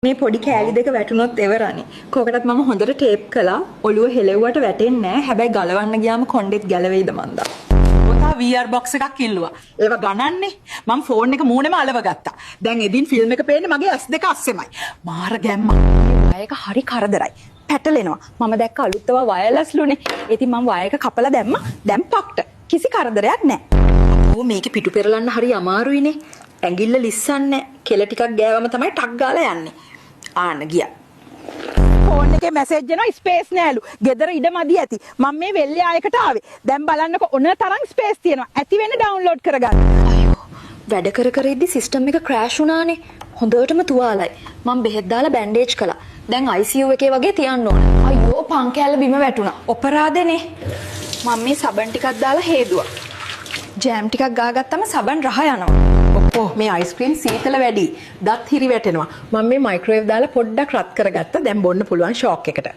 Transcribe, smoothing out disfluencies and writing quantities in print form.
මේ පොඩි කෑලි දෙක වැටුනොත් එවරණි. කොකටත් මම හොඳට ටේප් කළා. ඔළුව හෙලෙව්වට වැටෙන්නේ නැහැ. හැබැයි ගලවන්න ගියාම කොණ්ඩෙත් ගැලවෙයිද මන්දා. ඔතා VR box එකක් ඉල්ලුවා. ඒව ගණන්නේ. මම ෆෝන් එක මූණෙම අලව ගත්තා. දැන් එදින් ෆිල්ම් එක පේන්නේ මගේ S2 අස්සෙමයි. මාර ගැම්මක්. වයක හරි කරදරයි. පැටලෙනවා. මම දැක්ක අලුත්ව වයර්ලස්ලුනේ. ඉතින් මම වයක කපලා දැම්මා. දැන් පක්ට. කිසි කරදරයක් නැහැ. ඕ මේකේ පිටු පෙරලන්න හරි අමාරුයිනේ. ඇඟිල්ල ලිස්සන්නේ. කෙල ටිකක් ගෑවම තමයි ටක් ගාලා යන්නේ. ආන්න ගියා. ෆෝන් එකේ මැසේජ් එනවා ස්පේස් නෑලු. ගෙදර ඉඩ මදි ඇති. මම මේ වෙල්ලේ ආයකට ආවේ. දැන් බලන්නකො ඔන්න තරම් ස්පේස් තියෙනවා. ඇති වෙන්න ඩවුන්ලෝඩ් කරගන්න. අයියෝ වැඩ කර කර ඉද්දි සිස්ටම් එක ක්‍රෑෂ් වුණානේ. හොඳටම තුවාලයි. මම බෙහෙත් දාලා බෑන්ඩේජ් කළා. දැන් ICU එකේ වගේ තියන්න ඕන. අයියෝ පං කෑල්ල බිම වැටුණා. ඔපරාදනේ. මම මේ සබන් ටිකක් දාලා හේදුවා. ජෑම් ටිකක් ගාගත්තම සබන් රහ යනවා. ඔව් මේ අයිස්ක්‍රීම් සීතල වැඩි. දත් හිරි වැටෙනවා. මම මේ මයික්‍රෝවේව් දාලා පොඩ්ඩක් රත් කරගත්තා. දැන් බොන්න පුළුවන් ෂෝක් එකට.